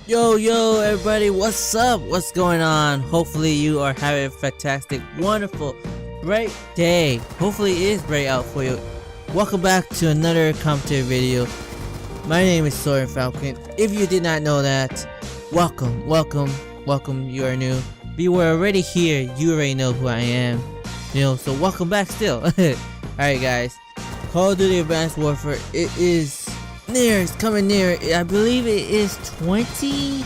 Yo, everybody, what's up? What's going on? Hopefully, you are having a fantastic, wonderful, bright day. Hopefully, it is bright out for you. Welcome back to another commentary video. My name is SoarinFalcon. If you did not know that, welcome. You are new. If you were already here, you already know who I am. So welcome back still. Alright, guys. Call of Duty Advanced Warfare, it is near, it's coming near. I believe it is 20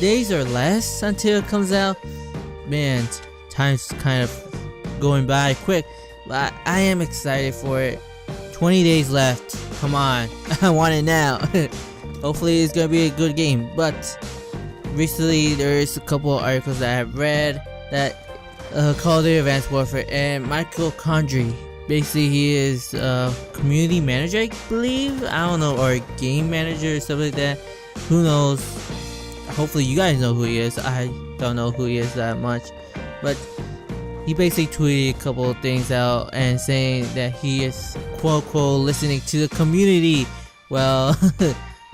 days or less until it comes out. Man, time's kind of going by quick, but I am excited for it. 20 days left, come on. I want it now. Hopefully it's gonna be a good game, but recently there is a couple of articles that I have read that Call of Duty Advanced Warfare and Michael Condrey, basically he is a community manager, I believe, I don't know, or a game manager or something like that, who knows. Hopefully you guys know who he is. I don't know who he is that much, but he basically tweeted a couple of things out and saying that he is quote listening to the community. Well,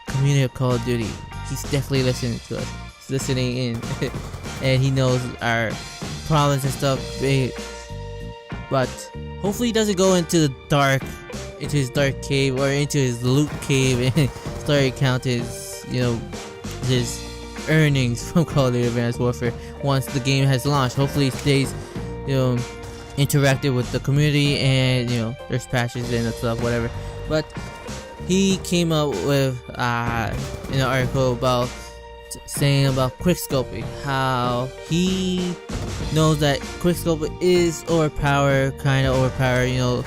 community of Call of Duty, he's definitely listening to us. He's listening in and he knows our problems and stuff, but hopefully he doesn't go into his dark cave or into his loot cave and start counting his earnings from Call of Duty Advanced Warfare once the game has launched. Hopefully he stays interactive with the community and there's patches and stuff, whatever. But he came up with an article about saying about quickscoping, how he knows that quickscope is overpowered, kind of overpowered.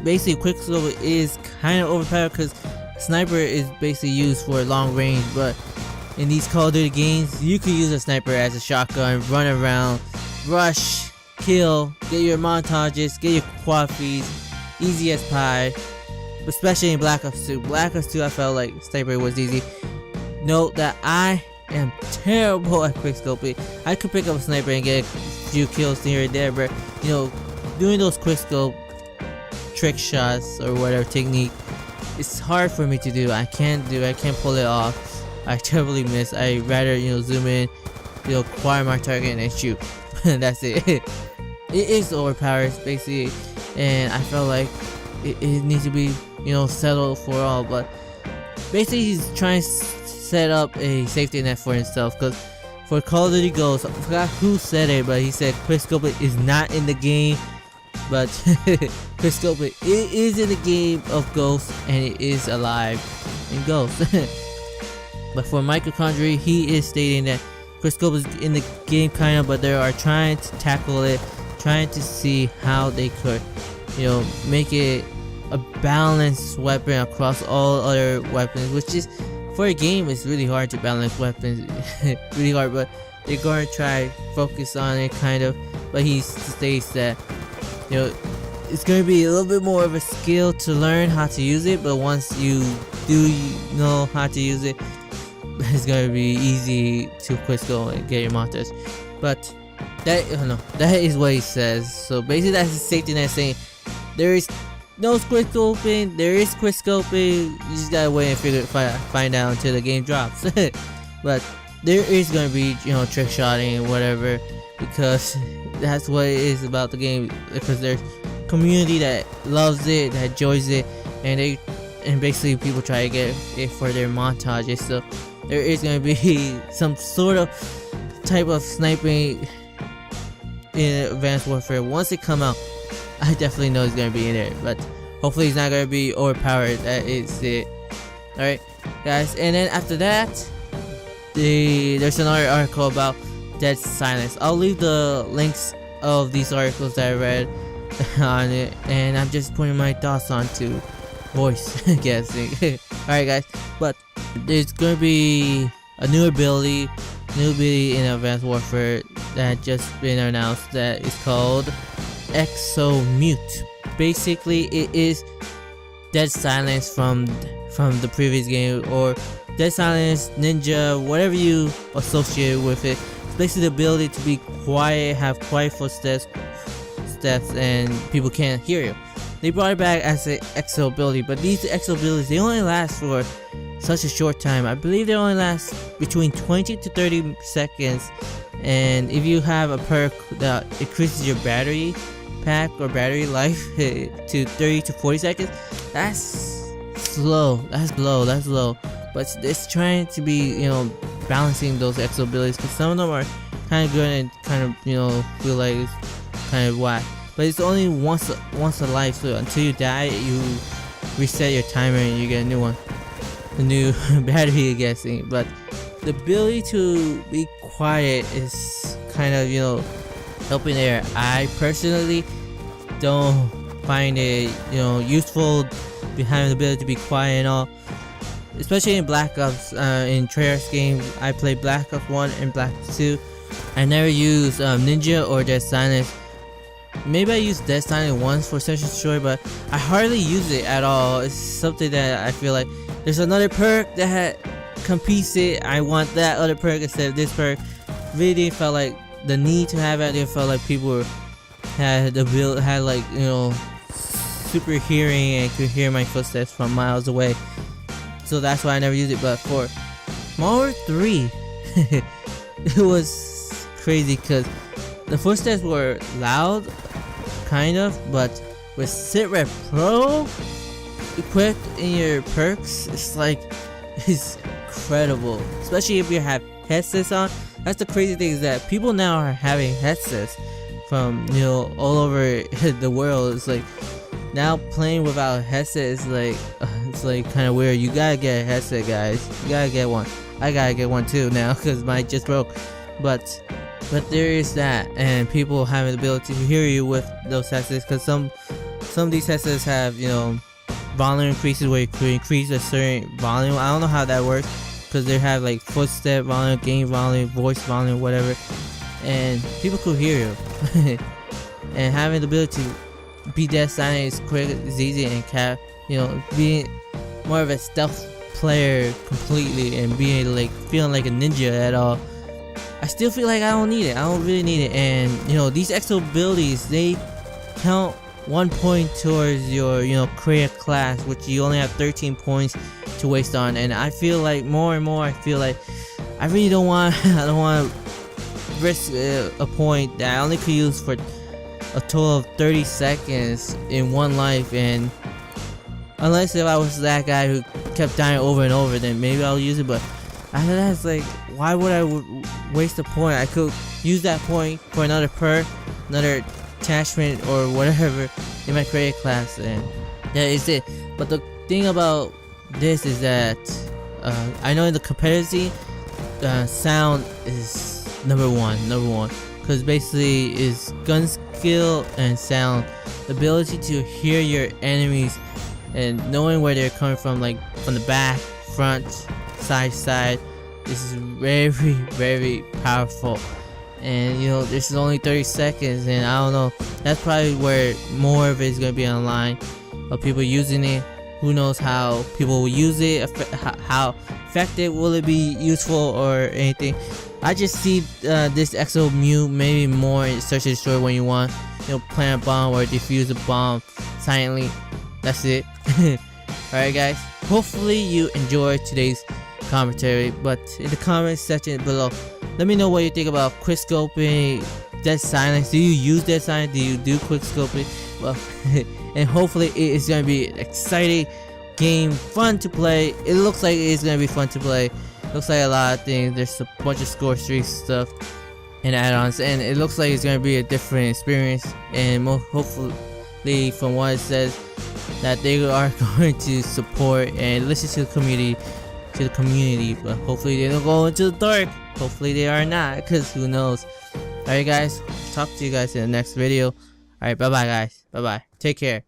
Basically quickscope is kind of overpowered because sniper is basically used for long range, but in these Call of Duty games you could use a sniper as a shotgun, run around, rush, kill, get your montages, get your quad feeds, easy as pie. Especially in Black Ops 2. Black Ops 2 I felt like sniper was easy. Note that I am terrible at quickscoping. I could pick up a sniper and get a few kills here and there, but doing those quickscope trick shots or whatever technique, it's hard for me to do. I can't pull it off. I terribly miss. I rather zoom in, acquire my target and shoot. That's it. It is overpowered basically, and I felt like it needs to be settled for all, but basically he's trying to set up a safety net for himself, because for Call of Duty Ghosts, I forgot who said it, but he said quickscoping is not in the game, but quickscoping it is in the game of Ghosts and it is alive in Ghosts. But for Michael Condrey, he is stating that quickscope is in the game kind of, but they are trying to tackle it, trying to see how they could make it a balanced weapon across all other weapons, which is, for a game, it's really hard to balance weapons. Really hard, but they're going to try focus on it kind of. But he states that it's going to be a little bit more of a skill to learn how to use it, but once you do know how to use it, it's going to be easy to quickscope and get your montage. But that is what he says. So basically that's a safety net, saying there is no quickscoping, there is quickscoping, you just gotta wait and find out until the game drops. But there is gonna be trick shotting and whatever, because that's what it is about the game, because there's community that loves it, that enjoys it, and basically people try to get it for their montages. So there is gonna be some sort of type of sniping in Advanced Warfare once it come out. I definitely know it's gonna be in there, but hopefully it's not gonna be overpowered. That is it. Alright guys, and then after that there's another article about Dead Silence. I'll leave the links of these articles that I read on it, and I'm just putting my thoughts onto voice guessing. Alright guys, but there's gonna be a new ability in Advanced Warfare that just been announced, that is called Mute. Basically it is Dead Silence from the previous game, or Dead Silence, Ninja, whatever you associate with it. It's basically the ability to be quiet, have quiet footsteps, and people can't hear you. They brought it back as an exo ability, but these exo abilities, they only last for such a short time. I believe they only last between 20 to 30 seconds, and if you have a perk that increases your battery pack or battery life to 30 to 40 seconds, that's slow. That's low. But it's trying to be, you know, balancing those exo abilities, because some of them are kind of good and kind of, you know, feel like it's kind of whack. But it's only once a life, so until you die, you reset your timer and you get a new one, a new battery, I'm guessing. But the ability to be quiet is kind of, you know, helping there. I personally don't find it, you know, useful behind the ability to be quiet and all, especially in Black Ops. In Treyarch's game, I played Black Ops 1 and Black Ops 2. I never used Ninja or Dead Silence. Maybe I used Dead Silence once for Search and Destroy, but I hardly use it at all. It's something that I feel like there's another perk that competes it. I want that other perk instead of this perk. Really didn't felt like the need to have it. They felt like people had the build, had like, you know, super hearing and could hear my footsteps from miles away. So that's why I never used it. But for Modern 3, it was crazy because the footsteps were loud, kind of, but with Sit Rep Pro equipped in your perks, it's like, it's incredible. Especially if you have headsets on. That's the crazy thing, is that people now are having headsets from, you know, all over the world. It's like, now playing without a headset is like, it's like kind of weird. You gotta get a headset, guys. You gotta get one. I gotta get one too now because mine just broke. But there is that, and people have the ability to hear you with those headsets, because some of these headsets have, you know, volume increases where you could increase a certain volume. I don't know how that works, because they have like footstep volume, game volume, voice volume, whatever, and people could hear you. And having the ability to be Dead Silent is quick, it's easy, and you know, being more of a stealth player completely, and being like feeling like a ninja at all. I still feel like I don't need it. I don't really need it. And you know, these exo abilities, they count 1 point towards your, you know, career class, which you only have 13 points to waste on. And I feel like more and more, I feel like I really don't want I don't want to risk a point that I only could use for a total of 30 seconds in one life. And unless if I was that guy who kept dying over and over, then maybe I'll use it. But after that, it's like, why would I waste a point? I could use that point for another perk, another attachment, or whatever in my career class, and that is it. But the thing about this is that I know in the competitive scene, sound is number one, because basically is gun skill and sound, the ability to hear your enemies and knowing where they're coming from, like from the back, front, side. This is very, very powerful. And you know, this is only 30 seconds, and I don't know, that's probably where more of it is going to be online, of people using it. Who knows how people will use it, how effective will it be useful or anything. I just see this exo mute maybe more in Search and Destroy, when you want, you know, plant a bomb or defuse a bomb silently. That's it. Alright guys, hopefully you enjoyed today's commentary, but in the comment section below, let me know what you think about Quickscoping, Dead Silence. Do you use Dead Silence? Do you do Quickscoping? Well, and hopefully it is going to be an exciting game, fun to play. It looks like it's going to be fun to play. Looks like a lot of things. There's a bunch of score streaks stuff and add-ons, and it looks like it's going to be a different experience. And hopefully, from what it says, that they are going to support and listen to the community, but hopefully they don't go into the dark. Hopefully they are not, because who knows. Alright guys, talk to you guys in the next video. Alright, bye bye guys, bye bye, take care.